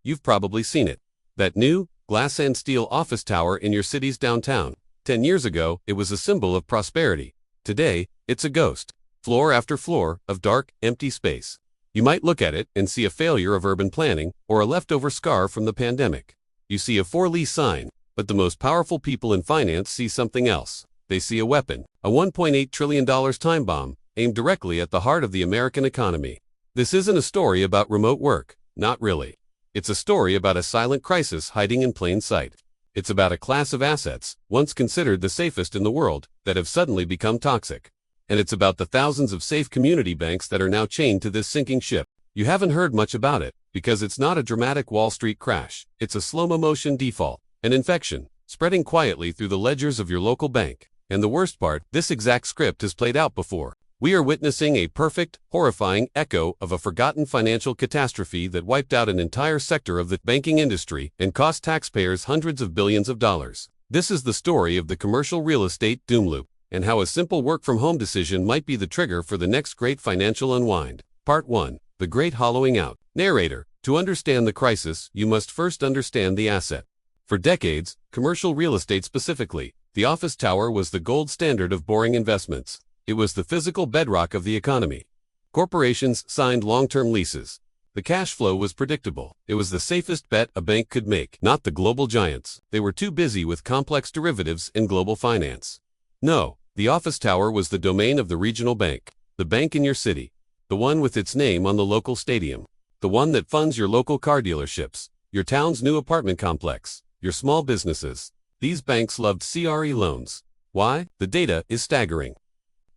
You've probably seen it. That new, glass and steel office tower in your city's downtown. 10 years ago, it was a symbol of prosperity. Today, it's a ghost. Floor after floor of dark, empty space. You might look at it and see a failure of urban planning or a leftover scar from the pandemic. You see a for-lease sign, but the most powerful people in finance see something else. They see a weapon, a $1.8 trillion time bomb, aimed directly at the heart of the American economy. This isn't a story about remote work, not really. It's a story about a silent crisis hiding in plain sight. It's about a class of assets, once considered the safest in the world, that have suddenly become toxic. And it's about the thousands of safe community banks that are now chained to this sinking ship. You haven't heard much about it, because it's not a dramatic Wall Street crash. It's a slow motion default, an infection, spreading quietly through the ledgers of your local bank. And the worst part, this exact script has played out before. We are witnessing a perfect, horrifying echo of a forgotten financial catastrophe that wiped out an entire sector of the banking industry and cost taxpayers hundreds of billions of dollars. This is the story of the commercial real estate doom loop, and how a simple work-from-home decision might be the trigger for the next great financial unwind. Part 1. The Great Hollowing Out. Narrator. To understand the crisis, you must first understand the asset. For decades, commercial real estate specifically, the office tower was the gold standard of boring investments. It was the physical bedrock of the economy. Corporations signed long-term leases. The cash flow was predictable. It was the safest bet a bank could make, not the global giants. They were too busy with complex derivatives in global finance. No, the office tower was the domain of the regional bank, the bank in your city, the one with its name on the local stadium, the one that funds your local car dealerships, your town's new apartment complex, your small businesses. These banks loved CRE loans. Why? The data is staggering.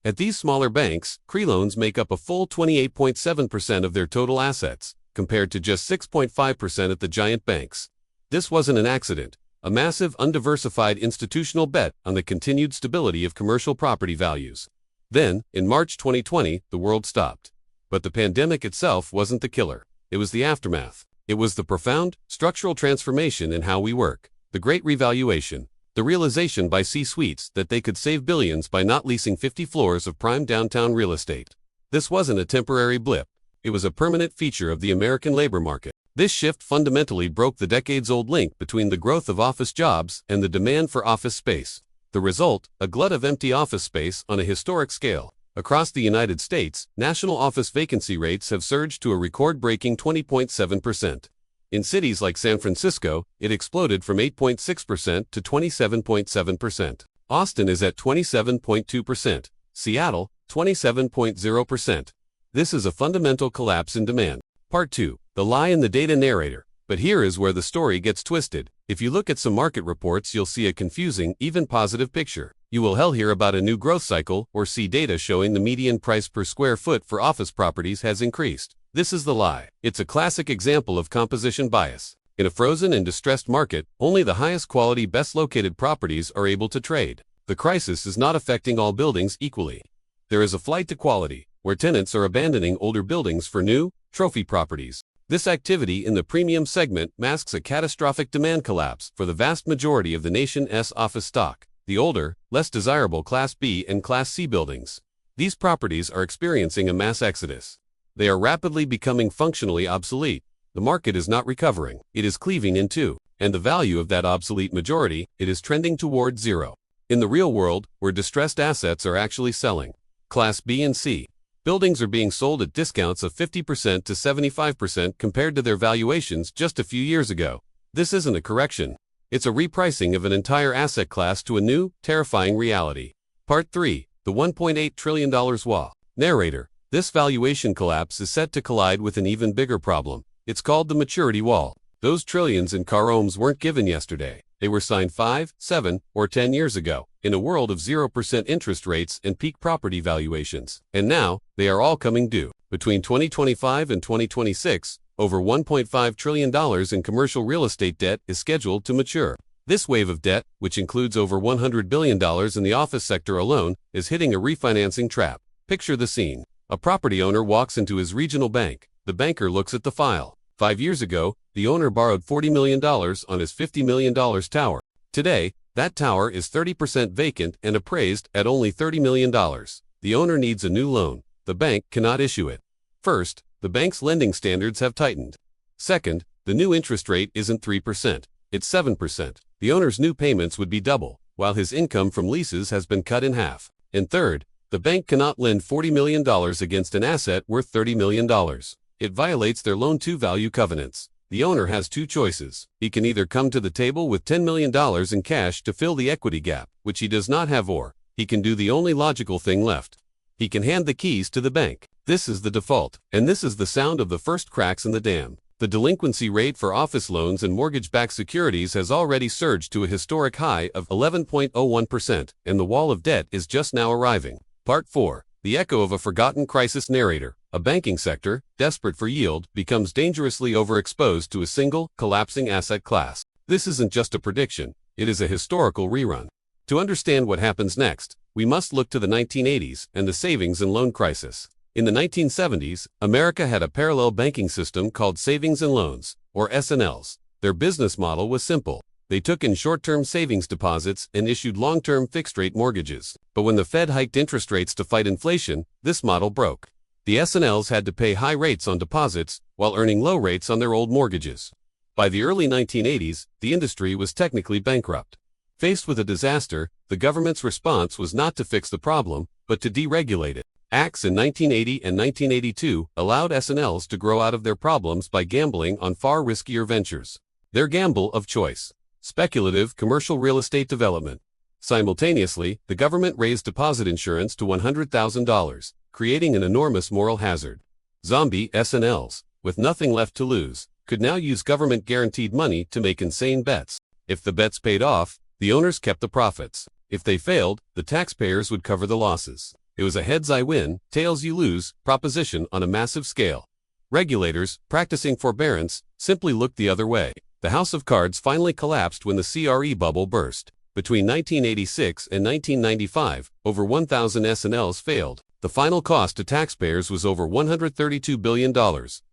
At these smaller banks, CRE loans make up a full 28.7% of their total assets, compared to just 6.5% at the giant banks. This wasn't an accident, a massive undiversified institutional bet on the continued stability of commercial property values. Then, in March 2020, the world stopped. But the pandemic itself wasn't the killer. It was the aftermath. It was the profound, structural transformation in how we work, the great revaluation. The realization by C-suites that they could save billions by not leasing 50 floors of prime downtown real estate. This wasn't a temporary blip. It was a permanent feature of the American labor market. This shift fundamentally broke the decades-old link between the growth of office jobs and the demand for office space. The result, a glut of empty office space on a historic scale. Across the United States, national office vacancy rates have surged to a record-breaking 20.7%. In cities like San Francisco, it exploded from 8.6% to 27.7%. Austin is at 27.2%. Seattle, 27.0%. This is a fundamental collapse in demand. Part 2. The lie in the data. Narrator. But here is where the story gets twisted. If you look at some market reports, you'll see a confusing, even positive picture. You will hear about a new growth cycle or see data showing the median price per square foot for office properties has increased. This is the lie. It's a classic example of composition bias. In a frozen and distressed market, only the highest quality, best located properties are able to trade. The crisis is not affecting all buildings equally. There is a flight to quality, where tenants are abandoning older buildings for new, trophy properties. This activity in the premium segment masks a catastrophic demand collapse for the vast majority of the nation's office stock, the older, less desirable Class B and Class C buildings. These properties are experiencing a mass exodus. They are rapidly becoming functionally obsolete. The market is not recovering. It is cleaving in two. And the value of that obsolete majority, it is trending toward zero. In the real world, where distressed assets are actually selling, Class B and C buildings are being sold at discounts of 50% to 75% compared to their valuations just a few years ago. This isn't a correction. It's a repricing of an entire asset class to a new, terrifying reality. Part 3. The $1.8 trillion wall. Narrator. This valuation collapse is set to collide with an even bigger problem. It's called the maturity wall. Those trillions in car ohms weren't given yesterday. They were signed 5, 7, or 10 years ago, in a world of 0% interest rates and peak property valuations. And now, they are all coming due. Between 2025 and 2026, over $1.5 trillion in commercial real estate debt is scheduled to mature. This wave of debt, which includes over $100 billion in the office sector alone, is hitting a refinancing trap. Picture the scene. A property owner walks into his regional bank. The banker looks at the file. 5 years ago, the owner borrowed $40 million on his $50 million tower. Today, that tower is 30% vacant and appraised at only $30 million. The owner needs a new loan. The bank cannot issue it. First, the bank's lending standards have tightened. Second, The new interest rate isn't 3%, it's 7%. The owner's new payments would be double, while his income from leases has been cut in half. And third, the bank cannot lend $40 million against an asset worth $30 million. It violates their loan-to-value covenants. The owner has two choices. He can either come to the table with $10 million in cash to fill the equity gap, which he does not have, or he can do the only logical thing left. He can hand the keys to the bank. This is the default, and this is the sound of the first cracks in the dam. The delinquency rate for office loans and mortgage-backed securities has already surged to a historic high of 11.01%, and the wall of debt is just now arriving. Part 4. The echo of a forgotten crisis narrator. A banking sector, desperate for yield, becomes dangerously overexposed to a single, collapsing asset class. This isn't just a prediction, it is a historical rerun. To understand what happens next, we must look to the 1980s and the savings and loan crisis. In the 1970s, America had a parallel banking system called savings and loans, or S&Ls. Their business model was simple. They took in short-term savings deposits and issued long-term fixed-rate mortgages. But when the Fed hiked interest rates to fight inflation, this model broke. The S&Ls had to pay high rates on deposits while earning low rates on their old mortgages. By the early 1980s, the industry was technically bankrupt. Faced with a disaster, the government's response was not to fix the problem, but to deregulate it. Acts in 1980 and 1982 allowed S&Ls to grow out of their problems by gambling on far riskier ventures. Their gamble of choice: speculative commercial real estate development. Simultaneously, the government raised deposit insurance to $100,000, creating an enormous moral hazard. Zombie S&Ls, with nothing left to lose, could now use government-guaranteed money to make insane bets. If the bets paid off, the owners kept the profits. If they failed, the taxpayers would cover the losses. It was a heads-I-win, tails-you-lose proposition on a massive scale. Regulators, practicing forbearance, simply looked the other way. The house of cards finally collapsed when the CRE bubble burst. Between 1986 and 1995, over 1,000 S&Ls failed. The final cost to taxpayers was over $132 billion,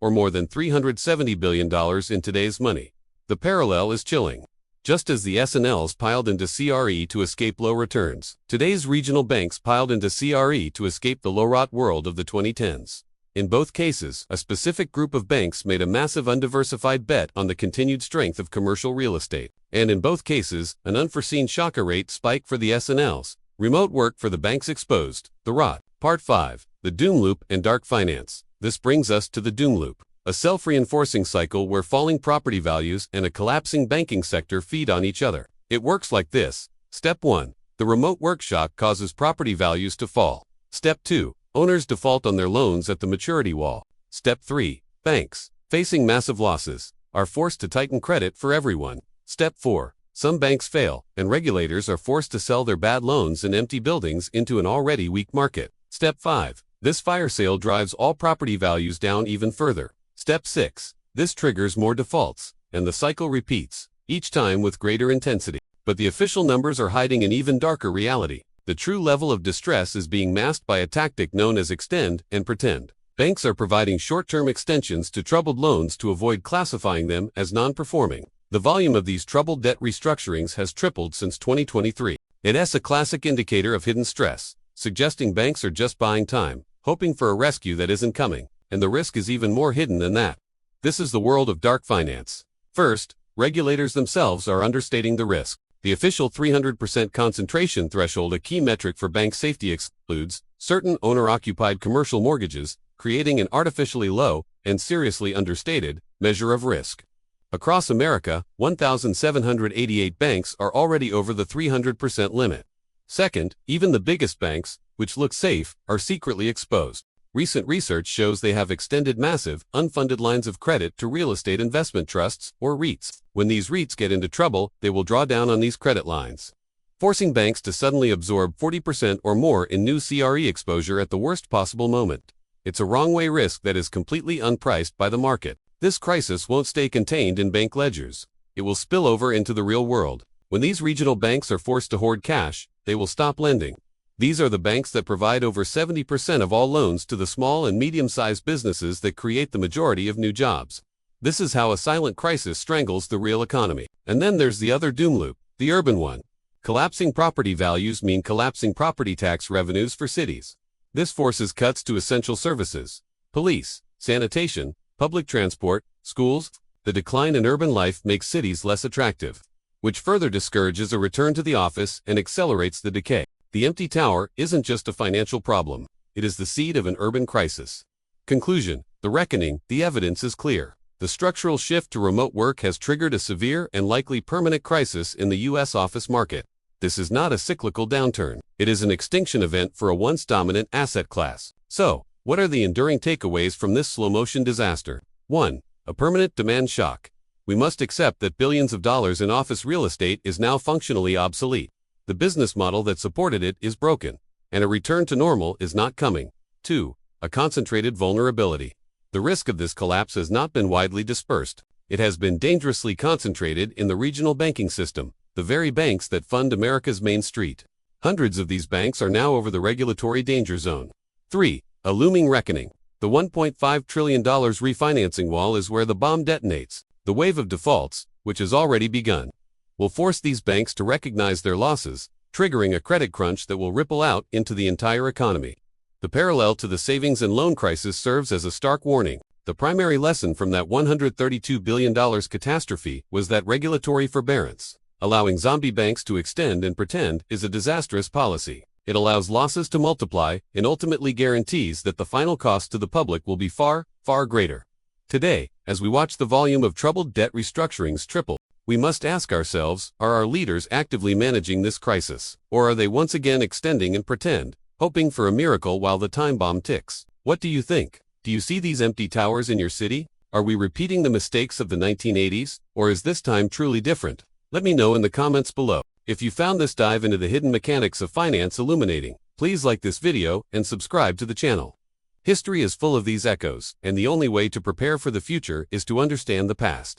or more than $370 billion in today's money. The parallel is chilling. Just as the S&Ls piled into CRE to escape low returns, today's regional banks piled into CRE to escape the low-rot world of the 2010s. In both cases, a specific group of banks made a massive undiversified bet on the continued strength of commercial real estate. And in both cases, an unforeseen shocker rate spike for the S&Ls. Remote work for the banks exposed. The rot. Part 5. The doom loop and dark finance. This brings us to the doom loop, a self-reinforcing cycle where falling property values and a collapsing banking sector feed on each other. It works like this. Step 1. The remote work shock causes property values to fall. Step 2. Owners default on their loans at the maturity wall. Step 3. Banks, facing massive losses, are forced to tighten credit for everyone. Step 4. Some banks fail, and regulators are forced to sell their bad loans and empty buildings into an already weak market. Step 5. This fire sale drives all property values down even further. Step 6. This triggers more defaults, and the cycle repeats, each time with greater intensity. But the official numbers are hiding an even darker reality. The true level of distress is being masked by a tactic known as extend and pretend. Banks are providing short-term extensions to troubled loans to avoid classifying them as non-performing. The volume of these troubled debt restructurings has tripled since 2023. It's a classic indicator of hidden stress, suggesting banks are just buying time, hoping for a rescue that isn't coming, and the risk is even more hidden than that. This is the world of dark finance. First, regulators themselves are understating the risk. The official 300% concentration threshold, a key metric for bank safety, excludes certain owner-occupied commercial mortgages, creating an artificially low and seriously understated measure of risk. Across America, 1,788 banks are already over the 300% limit. Second, even the biggest banks, which look safe, are secretly exposed. Recent research shows they have extended massive, unfunded lines of credit to real estate investment trusts, or REITs. When these REITs get into trouble, they will draw down on these credit lines, forcing banks to suddenly absorb 40% or more in new CRE exposure at the worst possible moment. It's a wrong-way risk that is completely unpriced by the market. This crisis won't stay contained in bank ledgers. It will spill over into the real world. When these regional banks are forced to hoard cash, they will stop lending. These are the banks that provide over 70% of all loans to the small and medium-sized businesses that create the majority of new jobs. This is how a silent crisis strangles the real economy. And then there's the other doom loop, the urban one. Collapsing property values mean collapsing property tax revenues for cities. This forces cuts to essential services, police, sanitation, public transport, schools. The decline in urban life makes cities less attractive, which further discourages a return to the office and accelerates the decay. The empty tower isn't just a financial problem, it is the seed of an urban crisis. Conclusion: the reckoning, the evidence is clear. The structural shift to remote work has triggered a severe and likely permanent crisis in the U.S. office market. This is not a cyclical downturn. It is an extinction event for a once dominant asset class. So, what are the enduring takeaways from this slow-motion disaster? 1. A permanent demand shock. We must accept that billions of dollars in office real estate is now functionally obsolete. The business model that supported it is broken, and a return to normal is not coming. 2. A concentrated vulnerability. The risk of this collapse has not been widely dispersed. It has been dangerously concentrated in the regional banking system, the very banks that fund America's Main Street. Hundreds of these banks are now over the regulatory danger zone. 3. A looming reckoning. The $1.5 trillion refinancing wall is where the bomb detonates. The wave of defaults, which has already begun, will force these banks to recognize their losses, triggering a credit crunch that will ripple out into the entire economy. The parallel to the savings and loan crisis serves as a stark warning. The primary lesson from that $132 billion catastrophe was that regulatory forbearance, allowing zombie banks to extend and pretend, is a disastrous policy. It allows losses to multiply and ultimately guarantees that the final cost to the public will be far, far greater. Today, as we watch the volume of troubled debt restructurings triple, we must ask ourselves, are our leaders actively managing this crisis, or are they once again extending and pretend, hoping for a miracle while the time bomb ticks? What do you think? Do you see these empty towers in your city? Are we repeating the mistakes of the 1980s, or is this time truly different? Let me know in the comments below. If you found this dive into the hidden mechanics of finance illuminating, please like this video and subscribe to the channel. History is full of these echoes, and the only way to prepare for the future is to understand the past.